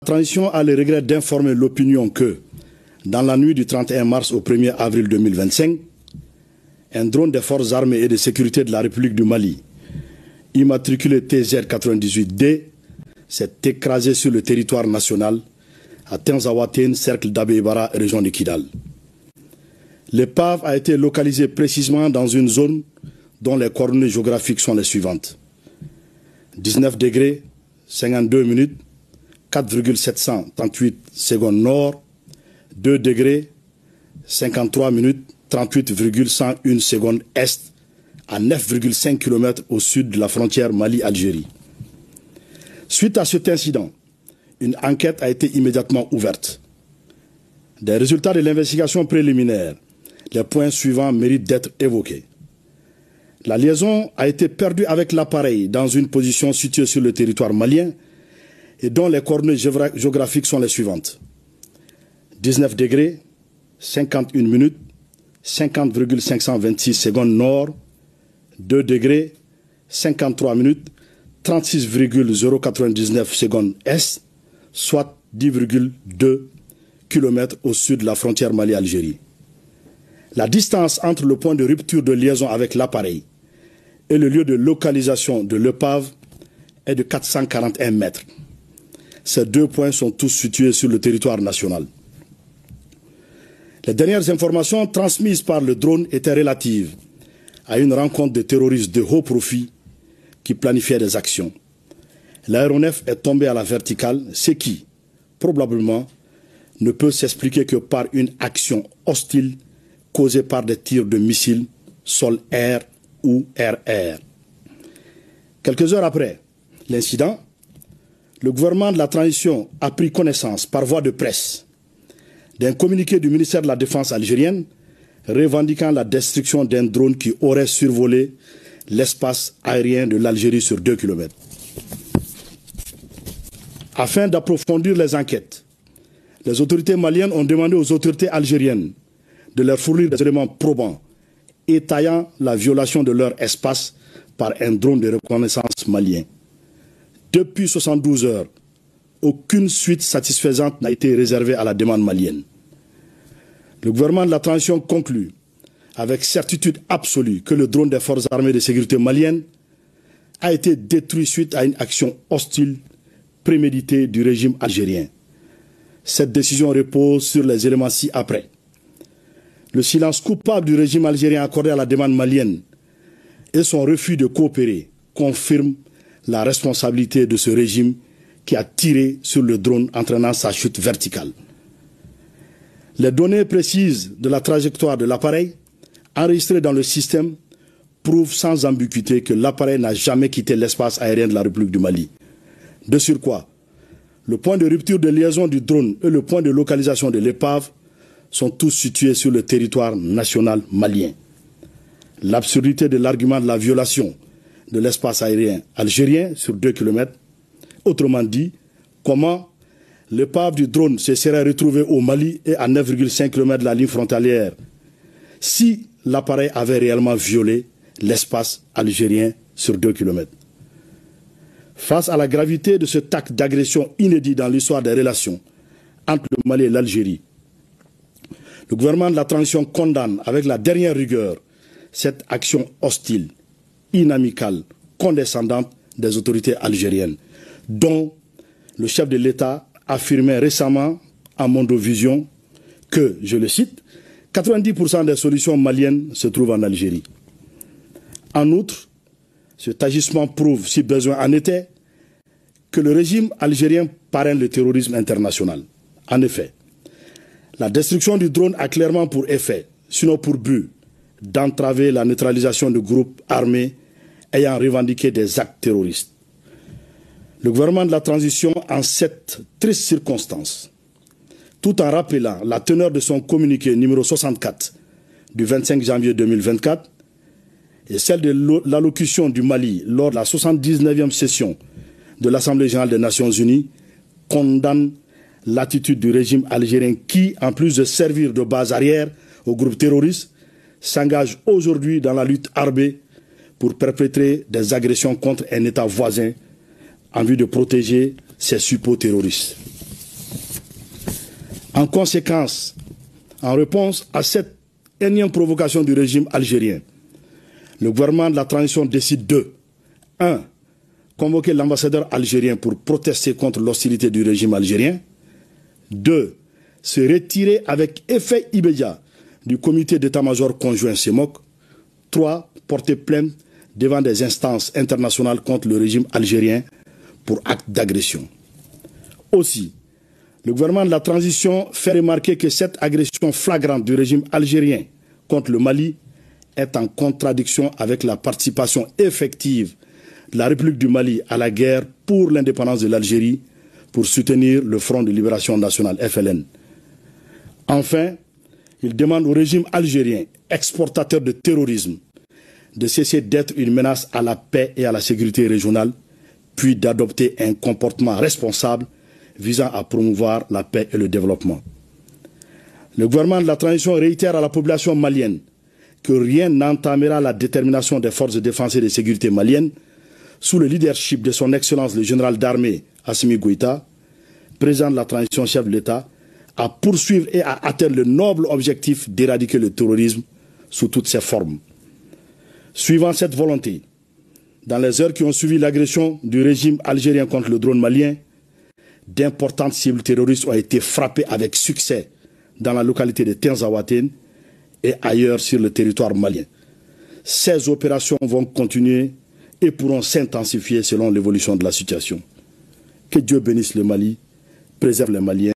transition a le regret d'informer l'opinion que, dans la nuit du 31 mars au 1er avril 2025, un drone des forces armées et de sécurité de la République du Mali, immatriculé TZ98D, s'est écrasé sur le territoire national à Tenzawaten, cercle d'Abébara, région de Kidal. L'épave a été localisée précisément dans une zone dont les coordonnées géographiques sont les suivantes. 19 degrés, 52 minutes, 4,738 secondes nord, 2 degrés, 53 minutes, 38,101 secondes est, à 9,5 km au sud de la frontière Mali-Algérie. Suite à cet incident, une enquête a été immédiatement ouverte. Des résultats de l'investigation préliminaire, les points suivants méritent d'être évoqués. La liaison a été perdue avec l'appareil dans une position située sur le territoire malien et dont les coordonnées géographiques sont les suivantes. 19 degrés, 51 minutes, 50,526 secondes nord, 2 degrés, 53 minutes, 36,099 secondes est, soit 10,2 km au sud de la frontière Mali-Algérie. La distance entre le point de rupture de liaison avec l'appareil et le lieu de localisation de l'épave est de 441 mètres. Ces deux points sont tous situés sur le territoire national. Les dernières informations transmises par le drone étaient relatives à une rencontre de terroristes de haut profil qui planifiaient des actions. L'aéronef est tombé à la verticale, ce qui, probablement, ne peut s'expliquer que par une action hostile causée par des tirs de missiles sol-air ou air-air. Quelques heures après l'incident, le gouvernement de la transition a pris connaissance par voie de presse d'un communiqué du ministère de la Défense algérienne revendiquant la destruction d'un drone qui aurait survolé l'espace aérien de l'Algérie sur 2 km. Afin d'approfondir les enquêtes, les autorités maliennes ont demandé aux autorités algériennes de leur fournir des éléments probants étayant la violation de leur espace par un drone de reconnaissance malien. Depuis 72 heures, aucune suite satisfaisante n'a été réservée à la demande malienne. Le gouvernement de la transition conclut avec certitude absolue que le drone des forces armées de sécurité maliennes a été détruit suite à une action hostile préméditée du régime algérien. Cette décision repose sur les éléments ci-après. Le silence coupable du régime algérien accordé à la demande malienne et son refus de coopérer confirment la responsabilité de ce régime qui a tiré sur le drone entraînant sa chute verticale. Les données précises de la trajectoire de l'appareil enregistrées dans le système prouvent sans ambiguïté que l'appareil n'a jamais quitté l'espace aérien de la République du Mali. De surcroît, le point de rupture de liaison du drone et le point de localisation de l'épave sont tous situés sur le territoire national malien. L'absurdité de l'argument de la violation de l'espace aérien algérien sur 2 km, autrement dit, comment l'épave du drone se serait retrouvée au Mali et à 9,5 km de la ligne frontalière si l'appareil avait réellement violé l'espace algérien sur 2 km. Face à la gravité de cet acte d'agression inédit dans l'histoire des relations entre le Mali et l'Algérie, le gouvernement de la transition condamne avec la dernière rigueur cette action hostile, inamicale, condescendante des autorités algériennes, dont le chef de l'État affirmait récemment à Mondovision que, je le cite, 90% des solutions maliennes se trouvent en Algérie. En outre, cet agissement prouve, si besoin en était, que le régime algérien parraine le terrorisme international. En effet, la destruction du drone a clairement pour effet, sinon pour but, d'entraver la neutralisation de groupes armés ayant revendiqué des actes terroristes. Le gouvernement de la transition, en cette triste circonstance, tout en rappelant la teneur de son communiqué numéro 64 du 25 janvier 2024 et celle de l'allocution du Mali lors de la 79e session de l'Assemblée générale des Nations unies, condamne l'attitude du régime algérien qui, en plus de servir de base arrière aux groupes terroristes, s'engage aujourd'hui dans la lutte armée pour perpétrer des agressions contre un État voisin en vue de protéger ses suppôts terroristes. En conséquence, en réponse à cette énième provocation du régime algérien, le gouvernement de la transition décide de 1. Convoquer l'ambassadeur algérien pour protester contre l'hostilité du régime algérien. 2. Se retirer avec effet immédiat du comité d'état-major conjoint CEMOC. 3. Porter plainte devant des instances internationales contre le régime algérien pour acte d'agression. Aussi, le gouvernement de la transition fait remarquer que cette agression flagrante du régime algérien contre le Mali est en contradiction avec la participation effective de la République du Mali à la guerre pour l'indépendance de l'Algérie pour soutenir le Front de Libération Nationale, FLN. Enfin, il demande au régime algérien, exportateur de terrorisme, de cesser d'être une menace à la paix et à la sécurité régionale, puis d'adopter un comportement responsable visant à promouvoir la paix et le développement. Le gouvernement de la transition réitère à la population malienne que rien n'entamera la détermination des forces de défense et de sécurité maliennes sous le leadership de son Excellence le général d'armée Assimi Goïta, président de la transition, chef de l'État, à poursuivre et à atteindre le noble objectif d'éradiquer le terrorisme sous toutes ses formes. Suivant cette volonté, dans les heures qui ont suivi l'agression du régime algérien contre le drone malien, d'importantes cibles terroristes ont été frappées avec succès dans la localité de Tinzaouatène et ailleurs sur le territoire malien. Ces opérations vont continuer et pourront s'intensifier selon l'évolution de la situation. Que Dieu bénisse le Mali, préserve les Maliens.